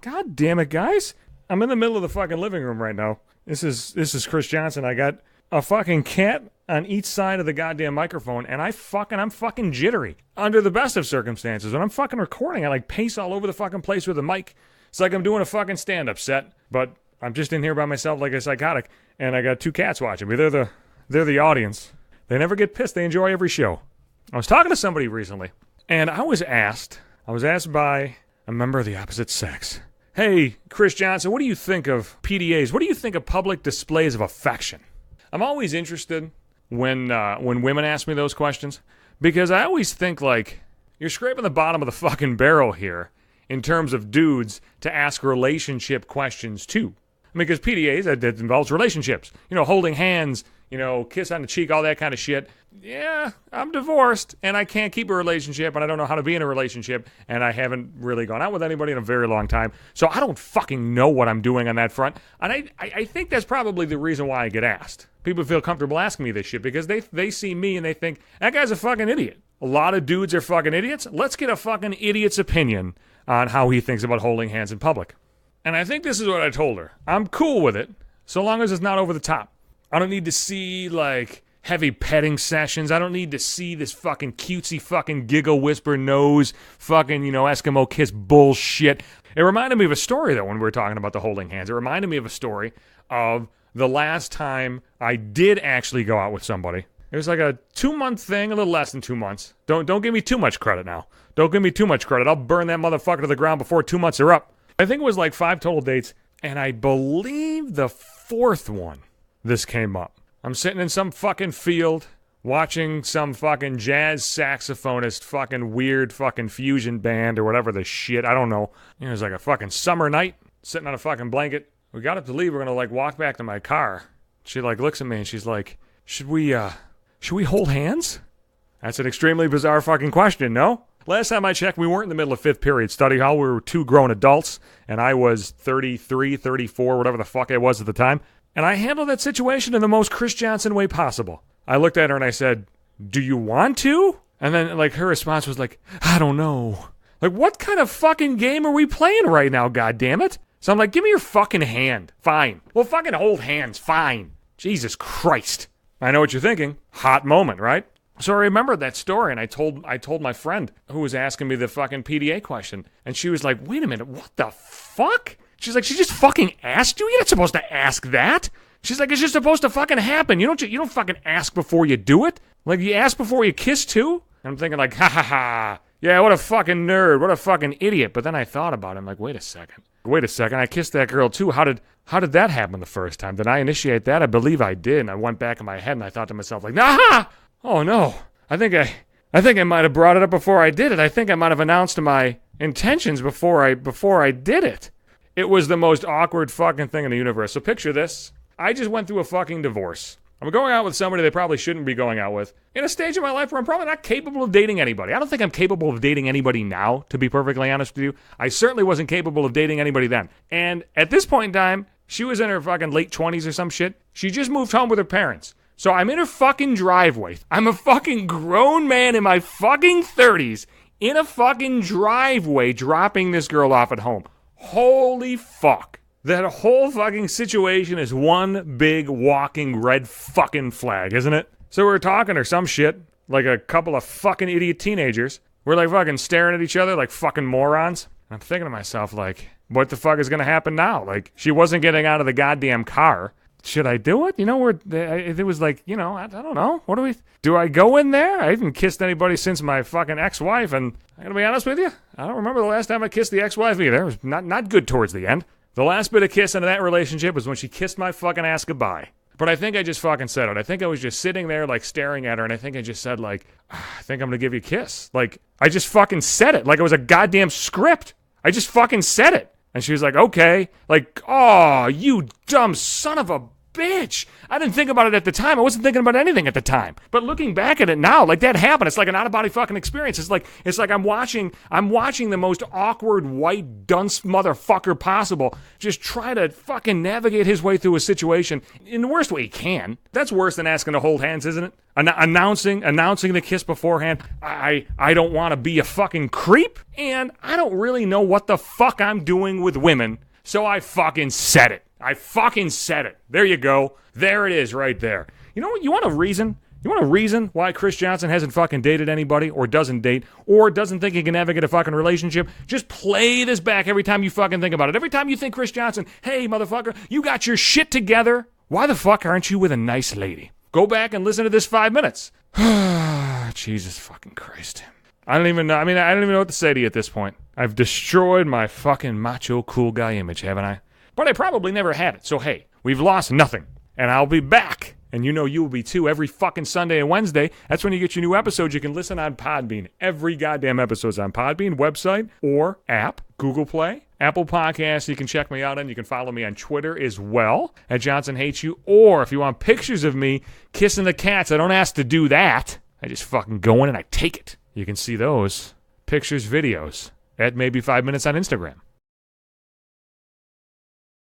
God damn it, guys. I'm in the middle of the fucking living room right now. This is Chris Johnson. I got a fucking cat on each side of the goddamn microphone, and I'm fucking jittery. Under the best of circumstances, when I'm fucking recording, I like pace all over the fucking place with the mic. It's like I'm doing a fucking stand-up set, but I'm just in here by myself like a psychotic, and I got two cats watching me. They're the audience. They never get pissed. They enjoy every show. I was talking to somebody recently, and I was asked by a member of the opposite sex, hey, Chris Johnson, what do you think of PDAs? What do you think of public displays of affection? I'm always interested when women ask me those questions, because I always think, like, you're scraping the bottom of the fucking barrel here in terms of dudes to ask relationship questions too. I mean, because PDAs, that involves relationships. You know, holding hands, you know, kiss on the cheek, all that kind of shit. Yeah, I'm divorced, and I can't keep a relationship, and I don't know how to be in a relationship, and I haven't really gone out with anybody in a very long time. So I don't fucking know what I'm doing on that front. And I think that's probably the reason why I get asked. People feel comfortable asking me this shit because they see me and they think, that guy's a fucking idiot. A lot of dudes are fucking idiots. Let's get a fucking idiot's opinion on how he thinks about holding hands in public. And I think this is what I told her. I'm cool with it, so long as it's not over the top. I don't need to see, like, heavy petting sessions. I don't need to see this fucking cutesy fucking giggle whisper nose fucking, you know, Eskimo kiss bullshit. It reminded me of a story, though, when we were talking about the holding hands. It reminded me of a story of the last time I did actually go out with somebody. It was like a 2-month thing, a little less than 2 months. Don't give me too much credit now. Don't give me too much credit. I'll burn that motherfucker to the ground before 2 months are up. I think it was like 5 total dates, and I believe the 4th one, this came up. I'm sitting in some fucking field, watching some fucking jazz saxophonist fucking weird fucking fusion band or whatever the shit, I don't know. It was like a fucking summer night, sitting on a fucking blanket. We got up to leave, we're gonna like walk back to my car. She like looks at me and she's like, should we hold hands? That's an extremely bizarre fucking question, no? Last time I checked, we weren't in the middle of 5th period study hall. We were 2 grown adults, and I was 33, 34, whatever the fuck I was at the time. And I handled that situation in the most Chris Johnson way possible. I looked at her and I said, do you want to? And then, like, her response was like, I don't know. Like, what kind of fucking game are we playing right now, goddammit? So I'm like, give me your fucking hand. Fine. Well, fucking hold hands. Fine. Jesus Christ. I know what you're thinking. Hot moment, right? So I remembered that story, and I told my friend who was asking me the fucking PDA question, and she was like, wait a minute, what the fuck? She's like, she just fucking asked you? You're not supposed to ask that. She's like, it's just supposed to fucking happen. You don't fucking ask before you do it. Like, you ask before you kiss, too? And I'm thinking like, ha ha ha. Yeah, what a fucking nerd. What a fucking idiot. But then I thought about it. I'm like, wait a second. I kissed that girl, too. How did that happen the first time? Did I initiate that? I believe I did. And I went back in my head, and I thought to myself, like, nah! Oh no, I think I might have brought it up before I did it. I think I might have announced my intentions before I did it. It was the most awkward fucking thing in the universe. So picture this. I just went through a fucking divorce. I'm going out with somebody they probably shouldn't be going out with. In a stage of my life where I'm probably not capable of dating anybody. I don't think I'm capable of dating anybody now, to be perfectly honest with you. I certainly wasn't capable of dating anybody then. And at this point in time, she was in her fucking late 20s or some shit. She just moved home with her parents. So I'm in her fucking driveway. I'm a fucking grown man in my fucking 30s in a fucking driveway dropping this girl off at home. Holy fuck. That whole fucking situation is one big walking red fucking flag, isn't it? So we're talking or some shit, like a couple of fucking idiot teenagers. We're like fucking staring at each other like fucking morons. I'm thinking to myself like, what the fuck is gonna happen now? Like, she wasn't getting out of the goddamn car. Should I do it? You know, it was like, you know, I don't know. Do I go in there? I haven't kissed anybody since my fucking ex-wife, and I gotta be honest with you, I don't remember the last time I kissed the ex-wife either. It was not good towards the end. The last bit of kiss into that relationship was when she kissed my fucking ass goodbye. But I think I just fucking said it. I think I was just sitting there, like, staring at her, and I think I just said, like, I think I'm gonna give you a kiss. Like, I just fucking said it like it was a goddamn script. I just fucking said it. And she was like, okay. Like, oh, you dumb son of a bitch. I didn't think about it at the time. I wasn't thinking about anything at the time. But looking back at it now, like that happened. It's like an out-of-body fucking experience. It's like I'm watching the most awkward white dunce motherfucker possible just try to fucking navigate his way through a situation in the worst way he can. That's worse than asking to hold hands, isn't it? Announcing the kiss beforehand. I don't want to be a fucking creep, and I don't really know what the fuck I'm doing with women, so I fucking said it. There you go. There it is right there. You know what? You want a reason? You want a reason why Chris Johnson hasn't fucking dated anybody or doesn't date or doesn't think he can ever get a fucking relationship? Just play this back every time you fucking think about it. Every time you think Chris Johnson, hey, motherfucker, you got your shit together. Why the fuck aren't you with a nice lady? Go back and listen to this 5 minutes. Jesus fucking Christ. I don't even know. I don't even know what to say to you at this point. I've destroyed my fucking macho cool guy image, haven't I? But I probably never had it. So hey, we've lost nothing. And I'll be back. And you know you will be too every fucking Sunday and Wednesday. That's when you get your new episodes. You can listen on Podbean. Every goddamn episode's on Podbean, website, or app, Google Play, Apple Podcasts. You can check me out and you can follow me on Twitter as well, at Johnson Hates You. Or if you want pictures of me kissing the cats, I don't ask to do that. I just fucking go in and I take it. You can see those pictures, videos at maybe 5 minutes on Instagram.